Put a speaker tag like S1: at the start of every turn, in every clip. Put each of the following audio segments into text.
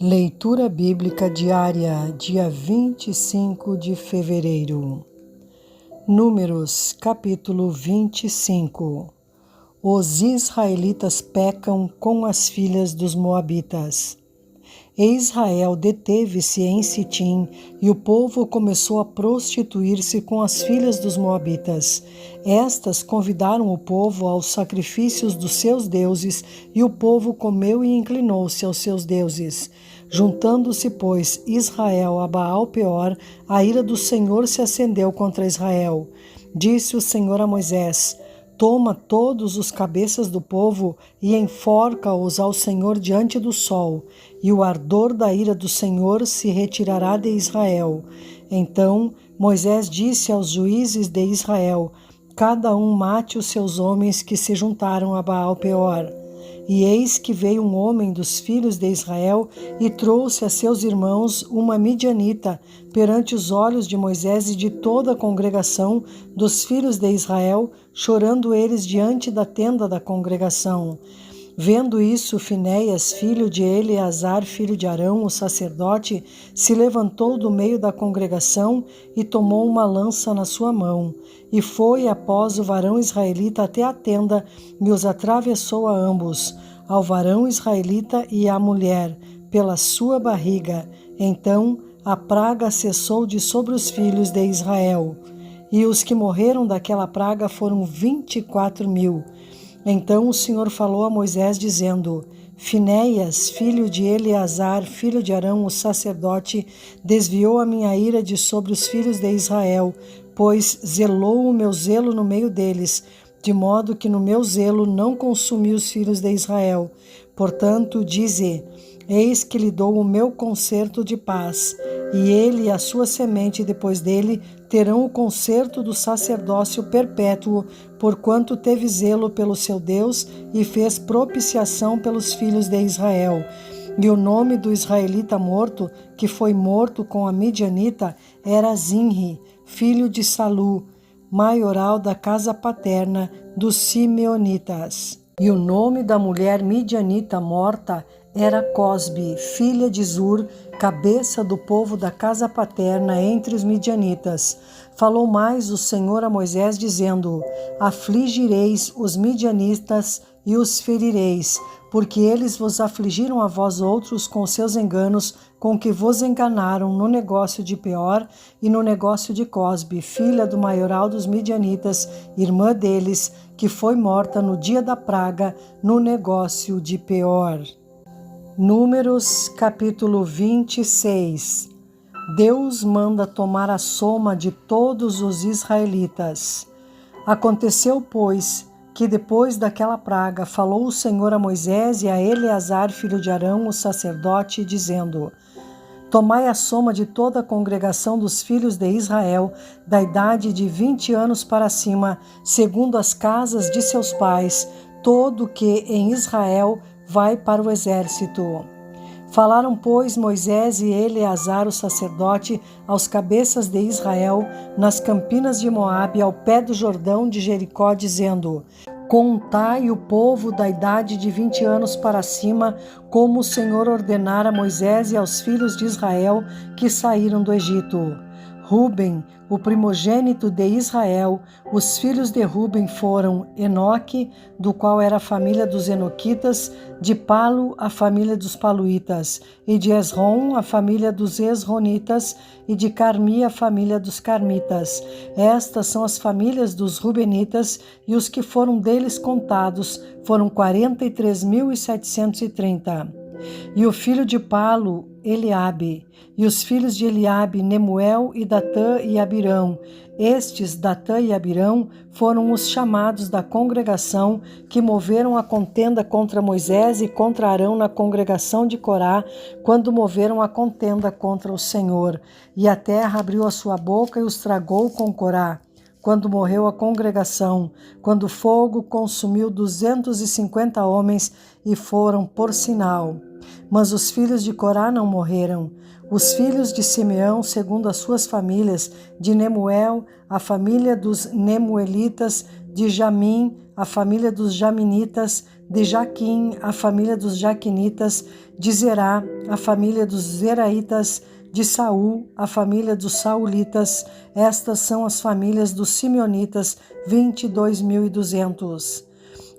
S1: Leitura Bíblica Diária, dia 25 de fevereiro. Números, capítulo 25. Os israelitas pecam com as filhas dos moabitas. E Israel deteve-se em Sitim, e o povo começou a prostituir-se com as filhas dos moabitas. Estas convidaram o povo aos sacrifícios dos seus deuses, e o povo comeu e inclinou-se aos seus deuses. Juntando-se, pois, Israel a Baal-peor, a ira do Senhor se acendeu contra Israel. Disse o Senhor a Moisés: Toma todos os cabeças do povo e enforca-os ao Senhor diante do sol, e o ardor da ira do Senhor se retirará de Israel. Então Moisés disse aos juízes de Israel: Cada um mate os seus homens que se juntaram a Baal-peor. E eis que veio um homem dos filhos de Israel e trouxe a seus irmãos uma midianita perante os olhos de Moisés e de toda a congregação dos filhos de Israel, chorando eles diante da tenda da congregação. Vendo isso, Finéias, filho de Eleazar, filho de Arão, o sacerdote, se levantou do meio da congregação e tomou uma lança na sua mão, e foi após o varão israelita até a tenda e os atravessou a ambos, ao varão israelita e à mulher, pela sua barriga. Então a praga cessou de sobre os filhos de Israel. E os que morreram daquela praga foram 24.000. Então o Senhor falou a Moisés, dizendo: Finéias, filho de Eleazar, filho de Arão, o sacerdote, desviou a minha ira de sobre os filhos de Israel, pois zelou o meu zelo no meio deles, de modo que no meu zelo não consumi os filhos de Israel. Portanto, dize: Eis que lhe dou o meu concerto de paz, e ele e a sua semente depois dele terão o concerto do sacerdócio perpétuo, porquanto teve zelo pelo seu Deus e fez propiciação pelos filhos de Israel. E o nome do israelita morto, que foi morto com a midianita, era Zinri, filho de Salu, maioral da casa paterna dos Simeonitas. E o nome da mulher midianita morta era Cosbi, filha de Zur, cabeça do povo da casa paterna entre os midianitas. Falou mais o Senhor a Moisés, dizendo: Afligireis os midianitas e os ferireis, porque eles vos afligiram a vós outros com seus enganos, com que vos enganaram no negócio de Peor e no negócio de Cosbi, filha do maioral dos midianitas, irmã deles, que foi morta no dia da praga, no negócio de Peor. Números, capítulo 26. Deus manda tomar a soma de todos os israelitas. Aconteceu, pois, que depois daquela praga falou o Senhor a Moisés e a Eleazar, filho de Arão, o sacerdote, dizendo: Tomai a soma de toda a congregação dos filhos de Israel, da idade de 20 anos para cima, segundo as casas de seus pais, todo que em Israel vai para o exército. Falaram, pois, Moisés e Eleazar, o sacerdote, aos cabeças de Israel, nas campinas de Moabe, ao pé do Jordão de Jericó, dizendo: Contai o povo da idade de 20 anos para cima, como o Senhor ordenara a Moisés e aos filhos de Israel que saíram do Egito. Ruben, o primogênito de Israel, os filhos de Ruben foram Enoque, do qual era a família dos Enoquitas, de Palu, a família dos Paluitas, e de Esrom, a família dos Esronitas, e de Carmi, a família dos Carmitas. Estas são as famílias dos Rubenitas, e os que foram deles contados foram 43.730. E o filho de Palu, Eliabe, e os filhos de Eliabe, Nemuel e Datã e Abirão. Estes, Datã e Abirão, foram os chamados da congregação que moveram a contenda contra Moisés e contra Arão na congregação de Corá, quando moveram a contenda contra o Senhor. E a terra abriu a sua boca e os tragou com Corá. Quando morreu a congregação, quando o fogo consumiu 250 homens e foram por sinal. Mas os filhos de Corá não morreram. Os filhos de Simeão, segundo as suas famílias, de Nemuel, a família dos Nemuelitas, de Jamim, a família dos Jaminitas, de Jaquim, a família dos Jaquinitas; de Zerá, a família dos Zeraitas; de Saul, a família dos Saulitas. Estas são as famílias dos Simeonitas, 22.200.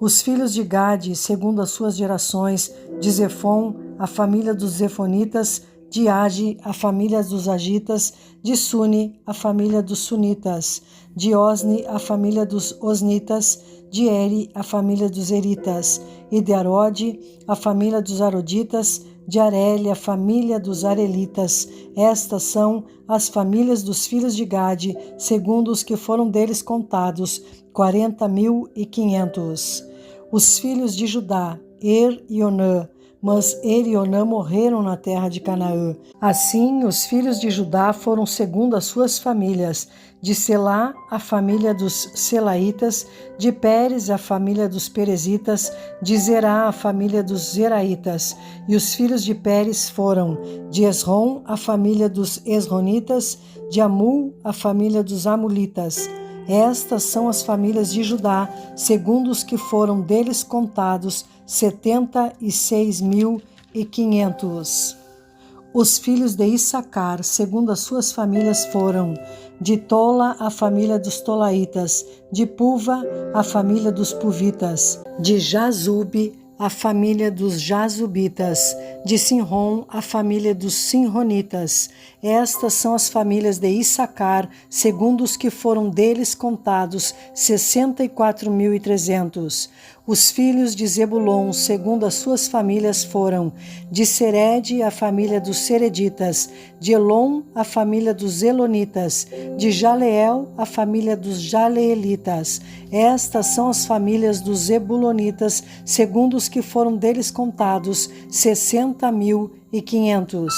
S1: Os filhos de Gade, segundo as suas gerações: de Zefon, a família dos Zefonitas; de Age, a família dos Agitas; de Suni, a família dos Sunitas; de Osni, a família dos Osnitas; de Eri, a família dos Eritas; e de Arode, a família dos Aroditas; de Areli, a família dos Arelitas. Estas são as famílias dos filhos de Gade, segundo os que foram deles contados, 40.500. Os filhos de Judá: Er e Onã. Mas Er e Onã morreram na terra de Canaã. Assim, os filhos de Judá foram segundo as suas famílias: de Selá, a família dos Selaitas; de Pérez, a família dos Perezitas; de Zerá, a família dos Zeraitas. E os filhos de Pérez foram: de Esrom, a família dos Esronitas; de Amul, a família dos Amulitas. Estas são as famílias de Judá, segundo os que foram deles contados, 76.500. Os filhos de Issacar, segundo as suas famílias, foram: de Tola, a família dos Tolaitas; de Puva, a família dos Puvitas; de Jazube, a família dos Jazubitas; de Sinrom, a família dos Sinronitas. Estas são as famílias de Issacar, segundo os que foram deles contados, 64.300. Os filhos de Zebulon, segundo as suas famílias, foram: de Sered, a família dos Sereditas; de Elon, a família dos Elonitas; de Jaleel, a família dos Jaleelitas. Estas são as famílias dos Zebulonitas, segundo os que foram deles contados, 60.500.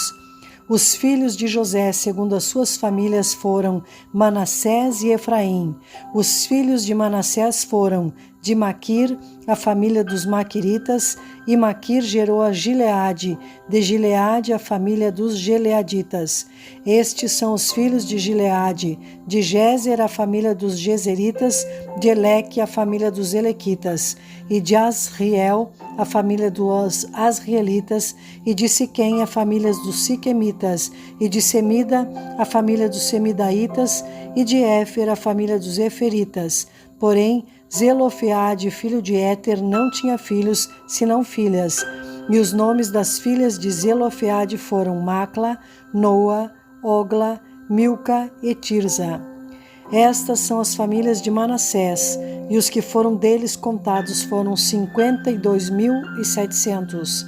S1: Os filhos de José, segundo as suas famílias, foram: Manassés e Efraim. Os filhos de Manassés foram: de Maquir, a família dos Maquiritas; e Maquir gerou a Gileade; de Gileade, a família dos Gileaditas. Estes são os filhos de Gileade: de Gézer, a família dos Gezeritas; de Eleque, a família dos Elequitas; e de Asriel, a família dos Asrielitas; e de Siquém, a família dos Siquemitas; e de Semida, a família dos Semidaitas; e de Éfer, a família dos Eferitas. Porém, Zelofeade, filho de Éter, não tinha filhos, senão filhas. E os nomes das filhas de Zelofeade foram Macla, Noa, Ogla, Milca e Tirza. Estas são as famílias de Manassés, e os que foram deles contados foram 52.700.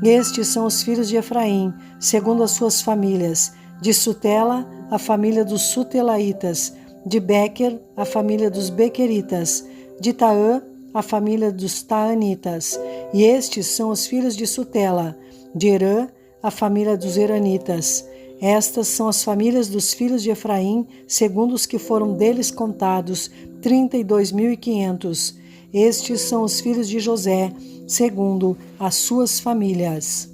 S1: Estes são os filhos de Efraim, segundo as suas famílias: de Sutela, a família dos Sutelaitas; de Bequer, a família dos Bequeritas; de Taã, a família dos Taanitas. E estes são os filhos de Sutela: de Herã, a família dos Heranitas. Estas são as famílias dos filhos de Efraim, segundo os que foram deles contados, 32.500. Estes são os filhos de José, segundo as suas famílias.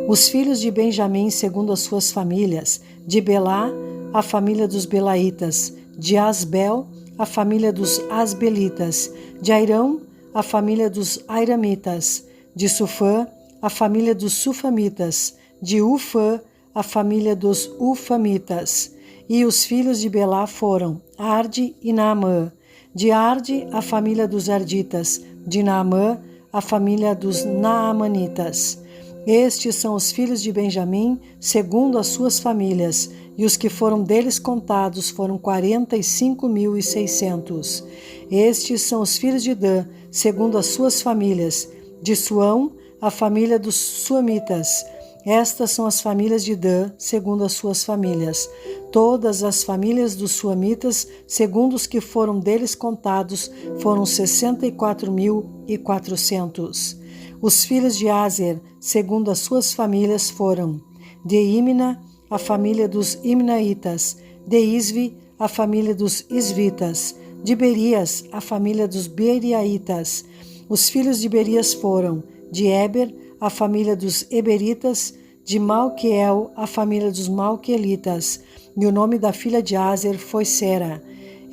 S1: Os filhos de Benjamim, segundo as suas famílias: de Belá, a família dos Belaitas; de Asbel, a família dos Asbelitas; de Airão, a família dos Airamitas; de Sufã, a família dos Sufamitas; de Ufã, a família dos Ufamitas. E os filhos de Belá foram Arde e Naamã; de Arde, a família dos Arditas; de Naamã, a família dos Naamanitas. Estes são os filhos de Benjamim, segundo as suas famílias, e os que foram deles contados foram 45.600. Estes são os filhos de Dan, segundo as suas famílias: de Suão, a família dos Suamitas. Estas são as famílias de Dan, segundo as suas famílias. Todas as famílias dos Suamitas, segundo os que foram deles contados, foram 64.400. Os filhos de Aser, segundo as suas famílias, foram: de Imna, a família dos Imnaitas; de Isvi, a família dos Isvitas; de Berias, a família dos Beriaitas. Os filhos de Berias foram: de Eber, a família dos Eberitas; de Malquiel, a família dos Malquielitas. E o nome da filha de Aser foi Sera.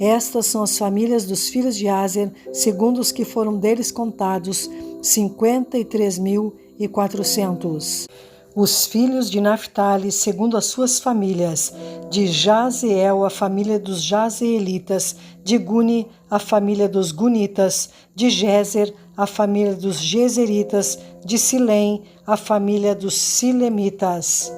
S1: Estas são as famílias dos filhos de Aser, segundo os que foram deles contados, 53.400. Os filhos de Naphtali, segundo as suas famílias: de Jazeel, a família dos Jazeelitas; de Guni, a família dos Gunitas; de Jezer, a família dos Jezeritas; de Silém, a família dos Silemitas.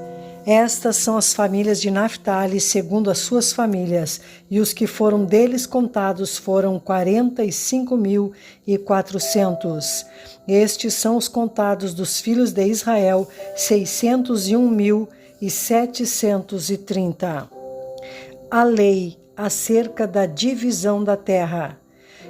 S1: Estas são as famílias de Naphtali, segundo as suas famílias, e os que foram deles contados foram 45.400. Estes são os contados dos filhos de Israel, 601.730. A lei acerca da divisão da terra.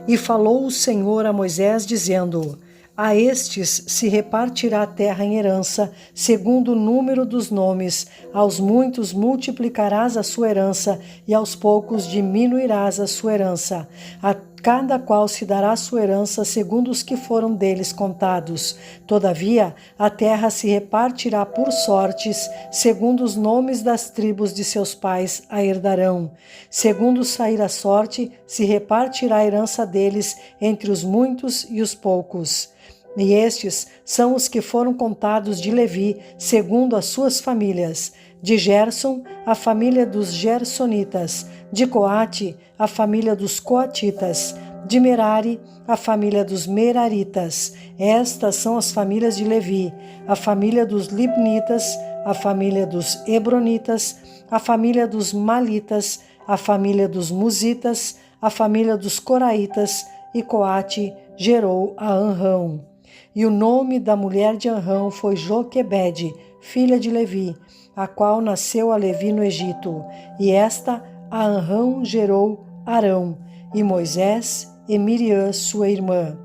S1: E falou o Senhor a Moisés, dizendo: a estes se repartirá a terra em herança, segundo o número dos nomes. Aos muitos multiplicarás a sua herança, e aos poucos diminuirás a sua herança. A cada qual se dará a sua herança segundo os que foram deles contados. Todavia, a terra se repartirá por sortes, segundo os nomes das tribos de seus pais a herdarão. Segundo sair a sorte, se repartirá a herança deles entre os muitos e os poucos. E estes são os que foram contados de Levi, segundo as suas famílias: de Gerson, a família dos Gersonitas; de Coate, a família dos Coatitas; de Merari, a família dos Meraritas. Estas são as famílias de Levi: a família dos Libnitas, a família dos Hebronitas, a família dos Malitas, a família dos Musitas, a família dos Coraitas. E Coate gerou a Anrão. E o nome da mulher de Anrão foi Joquebede, filha de Levi, a qual nasceu a Levi no Egito. E esta, a Anrão, gerou Arão, e Moisés e Miriam, sua irmã.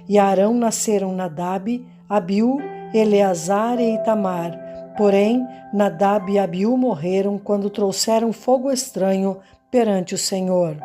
S1: E a Arão nasceram Nadab, Abiú, Eleazar e Itamar. Porém, Nadab e Abiú morreram quando trouxeram fogo estranho perante o Senhor.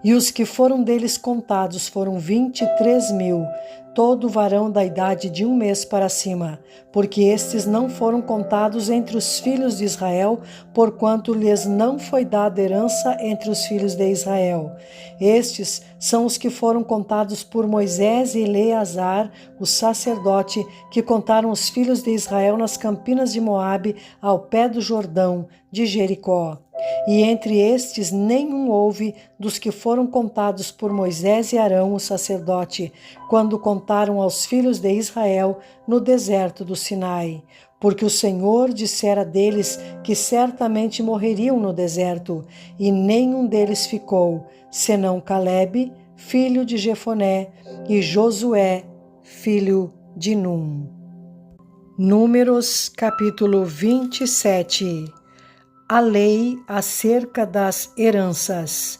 S1: E os que foram deles contados foram 23.000, todo varão da idade de 1 mês para cima, porque estes não foram contados entre os filhos de Israel, porquanto lhes não foi dada herança entre os filhos de Israel. Estes são os que foram contados por Moisés e Eleazar, o sacerdote, que contaram os filhos de Israel nas campinas de Moabe, ao pé do Jordão, de Jericó. E entre estes nenhum houve dos que foram contados por Moisés e Arão, o sacerdote, quando contaram aos filhos de Israel no deserto do Sinai. Porque o Senhor dissera deles que certamente morreriam no deserto, e nenhum deles ficou, senão Calebe, filho de Jefoné, e Josué, filho de Num. Números, capítulo 27. A lei acerca das heranças.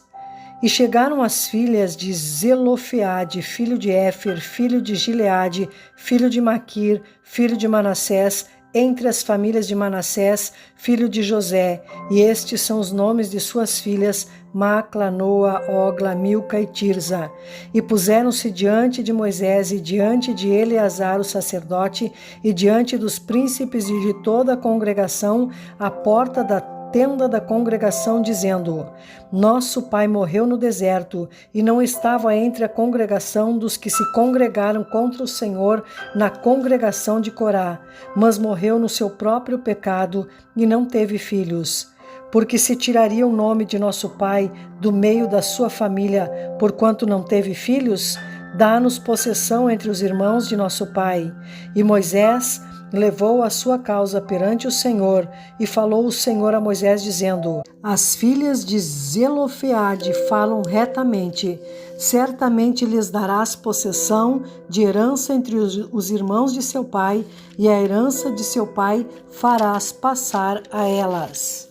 S1: E chegaram as filhas de Zelofeade, filho de Éfer, filho de Gileade, filho de Maquir, filho de Manassés, entre as famílias de Manassés, filho de José. E estes são os nomes de suas filhas: Macla, Noa, Ogla, Milca e Tirza. E puseram-se diante de Moisés e diante de Eleazar, o sacerdote, e diante dos príncipes e de toda a congregação, à porta da tenda da congregação, dizendo: nosso pai morreu no deserto, e não estava entre a congregação dos que se congregaram contra o Senhor na congregação de Corá, mas morreu no seu próprio pecado e não teve filhos. Porque se tiraria o nome de nosso pai do meio da sua família, porquanto não teve filhos? Dá-nos possessão entre os irmãos de nosso pai. E Moisés levou a sua causa perante o Senhor, e falou o Senhor a Moisés, dizendo: as filhas de Zelofeade falam retamente, certamente lhes darás possessão de herança entre os irmãos de seu pai, e a herança de seu pai farás passar a elas.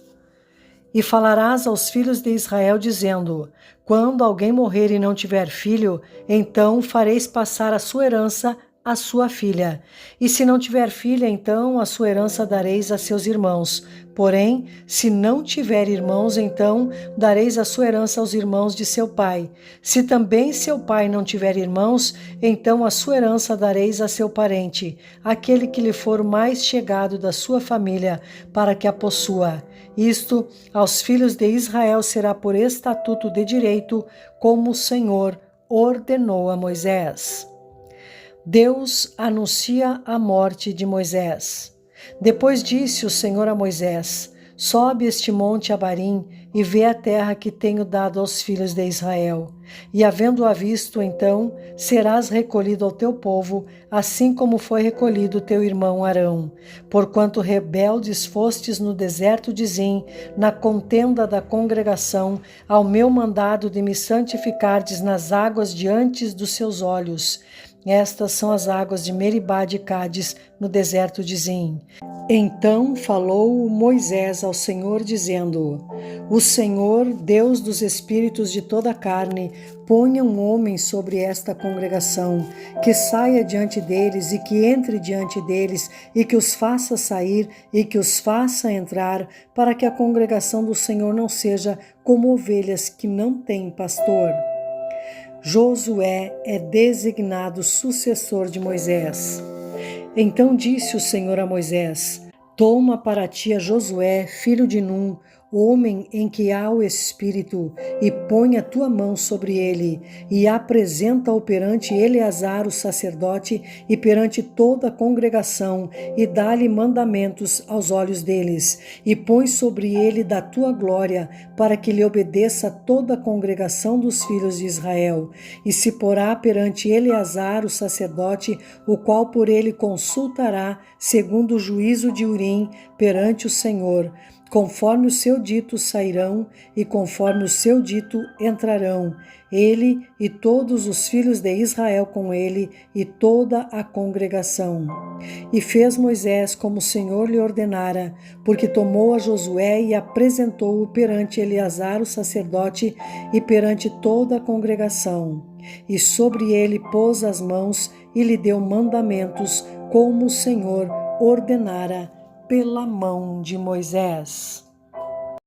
S1: E falarás aos filhos de Israel, dizendo: quando alguém morrer e não tiver filho, então fareis passar a sua herança a sua filha. E se não tiver filha, então a sua herança dareis a seus irmãos. Porém, se não tiver irmãos, então dareis a sua herança aos irmãos de seu pai. Se também seu pai não tiver irmãos, então a sua herança dareis a seu parente, aquele que lhe for mais chegado da sua família, para que a possua. Isto aos filhos de Israel será por estatuto de direito, como o Senhor ordenou a Moisés. Deus anuncia a morte de Moisés. Depois disse o Senhor a Moisés: sobe este monte Abarim e vê a terra que tenho dado aos filhos de Israel. E havendo-a visto, então, serás recolhido ao teu povo, assim como foi recolhido teu irmão Arão. Porquanto rebeldes fostes no deserto de Zim, na contenda da congregação, ao meu mandado de me santificardes nas águas diante dos seus olhos. Estas são as águas de Meribá de Cádiz, no deserto de Zim. Então falou Moisés ao Senhor, dizendo: o Senhor, Deus dos espíritos de toda a carne, ponha um homem sobre esta congregação, que saia diante deles e que entre diante deles, e que os faça sair e que os faça entrar, para que a congregação do Senhor não seja como ovelhas que não têm pastor. Josué é designado sucessor de Moisés. Então disse o Senhor a Moisés: toma para ti a Josué, filho de Num, homem em que há o Espírito, e põe a tua mão sobre ele, e apresenta-o perante Eleazar, o sacerdote, e perante toda a congregação, e dá-lhe mandamentos aos olhos deles, e põe sobre ele da tua glória, para que lhe obedeça toda a congregação dos filhos de Israel. E se porá perante Eleazar, o sacerdote, o qual por ele consultará, segundo o juízo de Urim, perante o Senhor. Conforme o seu dito sairão, e conforme o seu dito entrarão, ele e todos os filhos de Israel com ele, e toda a congregação. E fez Moisés como o Senhor lhe ordenara, porque tomou a Josué e apresentou-o perante Eleazar o sacerdote e perante toda a congregação. E sobre ele pôs as mãos e lhe deu mandamentos, como o Senhor ordenara pela mão de Moisés.